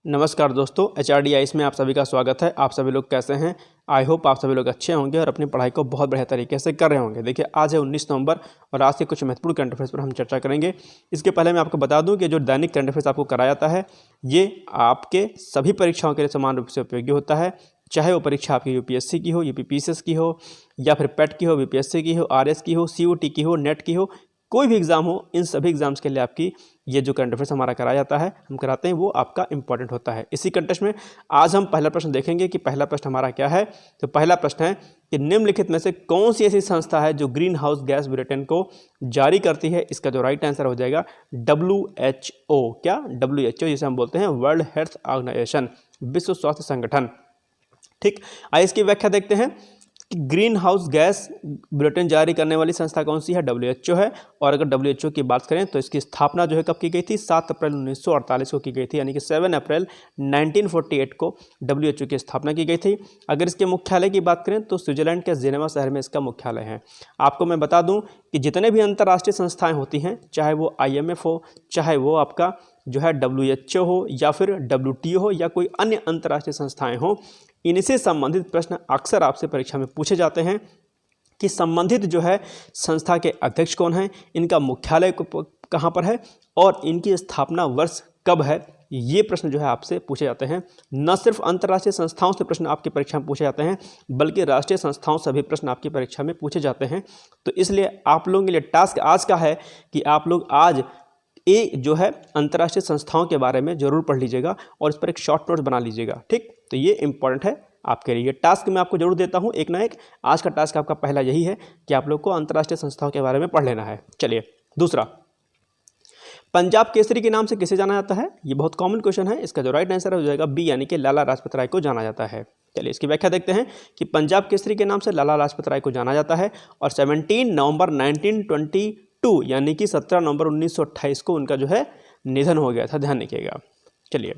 नमस्कार दोस्तों, HRDIS में आप सभी का स्वागत है। आप सभी लोग कैसे हैं? आई होप आप सभी लोग अच्छे होंगे और अपनी पढ़ाई को बहुत बढ़िया तरीके से कर रहे होंगे। देखिए, आज है 19 नवंबर और आज के कुछ महत्वपूर्ण करंट अफेयर्स पर हम चर्चा करेंगे। इसके पहले मैं आपको बता दूं कि जो दैनिक करंट अफेयर्स आपको कराया जाता है, ये आपके सभी परीक्षाओं के लिए समान रूप से उपयोगी होता है। चाहे वो परीक्षा आपकी UPSC की हो, UPPCS की हो, या फिर PET की हो, BPSC की हो, RS की हो, COT की हो, नेट की हो, कोई भी एग्जाम हो, इन सभी एग्जाम्स के लिए आपकी ये जो करंट अफेयर्स हमारा कराया जाता है, हम कराते हैं, वो आपका इंपॉर्टेंट होता है। इसी कंटेक्स्ट में आज हम पहला प्रश्न देखेंगे कि पहला प्रश्न हमारा क्या है। तो पहला प्रश्न है कि निम्नलिखित में से कौन सी ऐसी संस्था है जो ग्रीन हाउस गैस बुलेटिन को जारी करती है? इसका जो राइट आंसर हो जाएगा WHO। क्या? WHO, जिसे हम बोलते हैं वर्ल्ड हेल्थ ऑर्गेनाइजेशन, विश्व स्वास्थ्य संगठन। ठीक, आइए इसकी व्याख्या देखते हैं कि ग्रीन हाउस गैस बुलेटिन जारी करने वाली संस्था कौन सी है? WHO है। और अगर WHO की बात करें तो इसकी स्थापना जो है कब की गई थी? 7 अप्रैल 1948 को की गई थी, यानी कि 7 अप्रैल 1948 को WHO की स्थापना की गई थी। अगर इसके मुख्यालय की बात करें तो स्विट्जरलैंड के जेनेवा शहर में इसका मुख्यालय है। आपको मैं बता दूं कि जितने भी अंतर्राष्ट्रीय संस्थाएं होती हैं, चाहे वो IMF हो, चाहे वो आपका जो है WHO हो, या फिर WTO हो, या कोई अन्य अंतर्राष्ट्रीय संस्थाएं हो, इनसे संबंधित प्रश्न अक्सर आपसे परीक्षा में पूछे जाते हैं कि संबंधित जो है संस्था के अध्यक्ष कौन हैं, इनका मुख्यालय कहाँ पर है और इनकी स्थापना वर्ष कब है। ये प्रश्न जो है आपसे पूछे जाते हैं। न सिर्फ अंतर्राष्ट्रीय संस्थाओं से प्रश्न आपकी परीक्षा में पूछे जाते हैं, बल्कि राष्ट्रीय संस्थाओं से भी प्रश्न आपकी परीक्षा में पूछे जाते हैं। तो इसलिए आप लोगों के लिए टास्क आज का है कि आप लोग आज ये जो है अंतर्राष्ट्रीय संस्थाओं के बारे में जरूर पढ़ लीजिएगा और इस पर एक शॉर्ट नोट्स बना लीजिएगा। ठीक, तो ये इंपॉर्टेंट है आपके लिए। टास्क मैं आपको जरूर देता हूँ एक ना एक। आज का टास्क आपका पहला यही है कि आप लोग को अंतर्राष्ट्रीय संस्थाओं के बारे में पढ़ लेना है। चलिए, दूसरा, पंजाब केसरी के नाम से किसे जाना जाता है? ये बहुत कॉमन क्वेश्चन है। इसका जो राइट आंसर हो जाएगा B, यानी कि लाला लाजपत राय को जाना जाता है। चलिए इसकी व्याख्या देखते हैं कि पंजाब केसरी के नाम से लाला लाजपत राय को जाना जाता है और 17 नवंबर 1922 यानी कि 17 नवंबर 1928 को उनका जो है निधन हो गया था। ध्यान रखिएगा। चलिए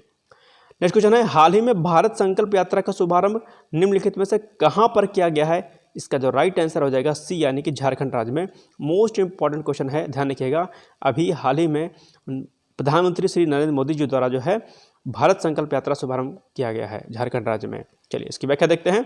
नेक्स्ट क्वेश्चन है, हाल ही में भारत संकल्प यात्रा का शुभारंभ निम्नलिखित में से कहां पर किया गया है? इसका जो राइट आंसर हो जाएगा C, यानी कि झारखंड राज्य में। मोस्ट इंपॉर्टेंट क्वेश्चन है, ध्यान रखिएगा। अभी हाल ही में प्रधानमंत्री श्री नरेंद्र मोदी जी द्वारा जो है भारत संकल्प यात्रा शुभारंभ किया गया है झारखंड राज्य में। चलिए इसकी व्याख्या देखते हैं।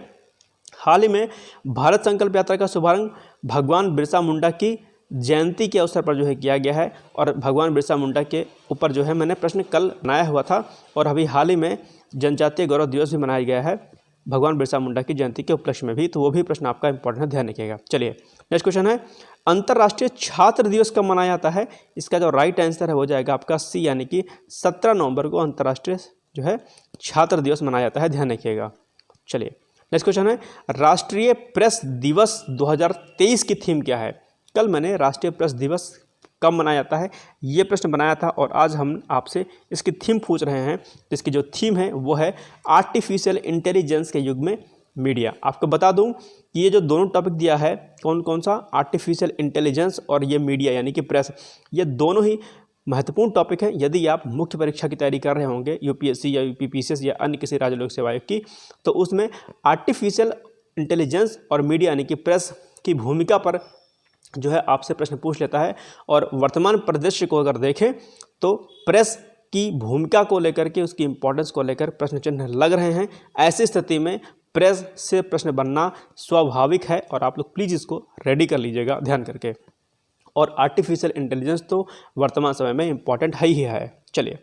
हाल ही में भारत संकल्प यात्रा का शुभारंभ भगवान बिरसा मुंडा की जयंती के अवसर पर जो है किया गया है। और भगवान बिरसा मुंडा के ऊपर जो है मैंने प्रश्न कल बनाया हुआ था और अभी हाल ही में जनजातीय गौरव दिवस भी मनाया गया है भगवान बिरसा मुंडा की जयंती के उपलक्ष्य में भी, तो वो भी प्रश्न आपका इंपॉर्टेंट है, ध्यान रखिएगा। चलिए नेक्स्ट क्वेश्चन है, अंतर्राष्ट्रीय छात्र दिवस कब मनाया जाता है? इसका जो राइट आंसर है हो जाएगा आपका C, यानी कि 17 नवंबर को अंतर्राष्ट्रीय जो है छात्र दिवस मनाया जाता है। ध्यान रखिएगा। चलिए नेक्स्ट क्वेश्चन है, राष्ट्रीय प्रेस दिवस 2023 की थीम क्या है? कल मैंने राष्ट्रीय प्रेस दिवस कब मनाया जाता है ये प्रश्न बनाया था और आज हम आपसे इसकी थीम पूछ रहे हैं। तो इसकी जो थीम है वो है आर्टिफिशियल इंटेलिजेंस के युग में मीडिया। आपको बता दूं कि ये जो दोनों टॉपिक दिया है, कौन कौन सा, आर्टिफिशियल इंटेलिजेंस और ये मीडिया यानी कि प्रेस, ये दोनों ही महत्वपूर्ण टॉपिक है। यदि आप मुख्य परीक्षा की तैयारी कर रहे होंगे UPSC या UPPCS या अन्य किसी राज्य लोक सेवा आयोग की, तो उसमें आर्टिफिशियल इंटेलिजेंस और मीडिया यानी कि प्रेस की भूमिका पर जो है आपसे प्रश्न पूछ लेता है। और वर्तमान परिदृश्य को अगर देखें तो प्रेस की भूमिका को लेकर के, उसकी इंपॉर्टेंस को लेकर प्रश्न चिन्ह लग रहे हैं। ऐसी स्थिति में प्रेस से प्रश्न बनना स्वाभाविक है और आप लोग प्लीज़ इसको रेडी कर लीजिएगा ध्यान करके। और आर्टिफिशियल इंटेलिजेंस तो वर्तमान समय में इंपॉर्टेंट है ही है। चलिए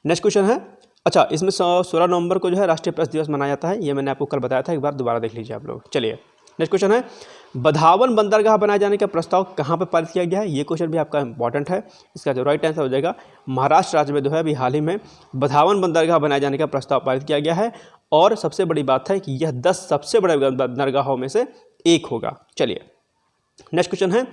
नेक्स्ट क्वेश्चन है, अच्छा इसमें 16 नवंबर को जो है राष्ट्रीय प्रेस दिवस मनाया जाता है। ये मैंने आपको कल बताया था, एक बार दोबारा देख लीजिए आप लोग। चलिए नेक्स्ट क्वेश्चन है, बधावन बंदरगाह बनाए जाने का प्रस्ताव कहाँ पर पारित किया गया है? ये क्वेश्चन भी आपका इंपॉर्टेंट है। इसका जो राइट आंसर हो जाएगा महाराष्ट्र राज्य में जो है अभी हाल ही में बधावन बंदरगाह बनाए जाने का प्रस्ताव पारित किया गया है। और सबसे बड़ी बात है कि यह 10 सबसे बड़े बंदरगाहों में से एक होगा। चलिए नेक्स्ट क्वेश्चन है,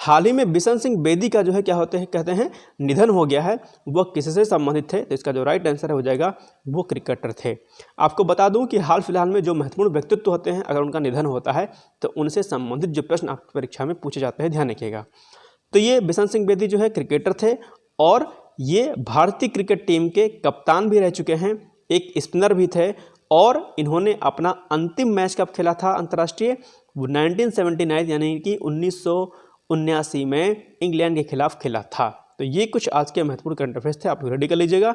हाल ही में बिशन सिंह बेदी का जो है क्या होते हैं, कहते हैं निधन हो गया है, वह किससे संबंधित थे? तो इसका जो राइट आंसर हो जाएगा वो क्रिकेटर थे। आपको बता दूं कि हाल फिलहाल में जो महत्वपूर्ण व्यक्तित्व होते हैं, अगर उनका निधन होता है तो उनसे संबंधित जो प्रश्न आपकी परीक्षा में पूछे जाते हैं, ध्यान रखिएगा। तो ये बिशन सिंह बेदी जो है क्रिकेटर थे और ये भारतीय क्रिकेट टीम के कप्तान भी रह चुके हैं, एक स्पिनर भी थे। और इन्होंने अपना अंतिम मैच कब खेला था अंतर्राष्ट्रीय? 1979 यानी कि 1979 में इंग्लैंड के खिलाफ खेला था। तो ये कुछ आज के महत्वपूर्ण करंट अफेयर्स थे, आप रेडी कर लीजिएगा।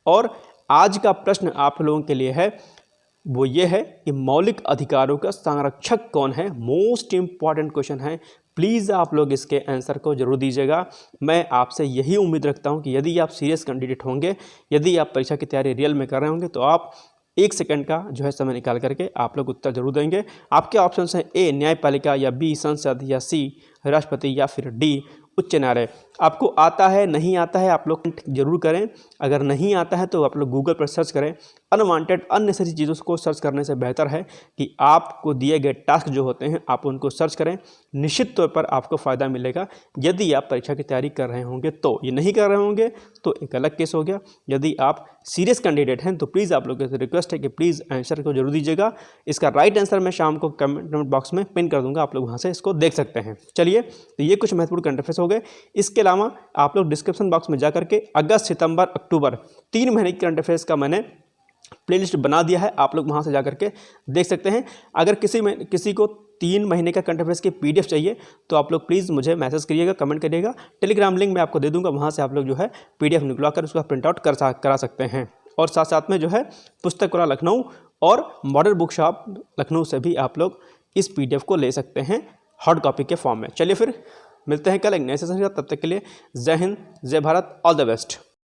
और आज का प्रश्न आप लोगों के लिए है, वो ये है कि मौलिक अधिकारों का संरक्षक कौन है। मोस्ट इम्पॉर्टेंट क्वेश्चन है, प्लीज़ आप लोग इसके आंसर को जरूर दीजिएगा। मैं आपसे यही उम्मीद रखता हूँ कि यदि आप सीरियस कैंडिडेट होंगे, यदि आप परीक्षा की तैयारी रियल में कर रहे होंगे, तो आप 1 सेकंड का जो है समय निकाल करके आप लोग उत्तर जरूर देंगे। आपके ऑप्शन हैं ए न्यायपालिका, या बी संसद, या सी राष्ट्रपति, या फिर डी उच्च न्यायालय। आपको आता है नहीं आता है आप लोग जरूर करें। अगर नहीं आता है तो आप लोग गूगल पर सर्च करें। अनवांटेड अननेसेसरी चीज़ों को सर्च करने से बेहतर है कि आपको दिए गए टास्क जो होते हैं आप उनको सर्च करें। निश्चित तौर पर आपको फ़ायदा मिलेगा यदि आप परीक्षा की तैयारी कर रहे होंगे। तो ये नहीं कर रहे होंगे तो एक अलग केस हो गया। यदि आप सीरियस कैंडिडेट हैं तो प्लीज़ आप लोगों से रिक्वेस्ट है कि प्लीज़ आंसर को जरूर दीजिएगा। इसका राइट आंसर मैं शाम को कमेंट बॉक्स में पिन कर दूंगा, आप लोग वहाँ से इसको देख सकते हैं। चलिए, तो ये कुछ महत्वपूर्ण करंट अफेयर्स हो गए। इसके अलावा आप लोग डिस्क्रिप्शन बॉक्स में जा करके अगस्त, सितंबर, अक्टूबर 3 महीने की करंट अफेयर्स का मैंने प्लेलिस्ट बना दिया है, आप लोग वहाँ से जा करके देख सकते हैं। अगर किसी को 3 महीने का करंट अफेयर्स की PDF चाहिए तो आप लोग प्लीज़ मुझे मैसेज करिएगा, कमेंट करिएगा। टेलीग्राम लिंक मैं आपको दे दूंगा, वहाँ से आप लोग जो है PDF निकलवा कर उसका प्रिंट आउट करा सकते हैं। और साथ साथ में जो है पुस्तक वाला लखनऊ और मॉडल बुक शॉप लखनऊ से भी आप लोग इस PDF को ले सकते हैं हार्ड कॉपी के फॉर्म में। चलिए फिर मिलते हैं कल एक नए सेशन के साथ। तब तक के लिए जय हिंद, जय भारत, ऑल द बेस्ट।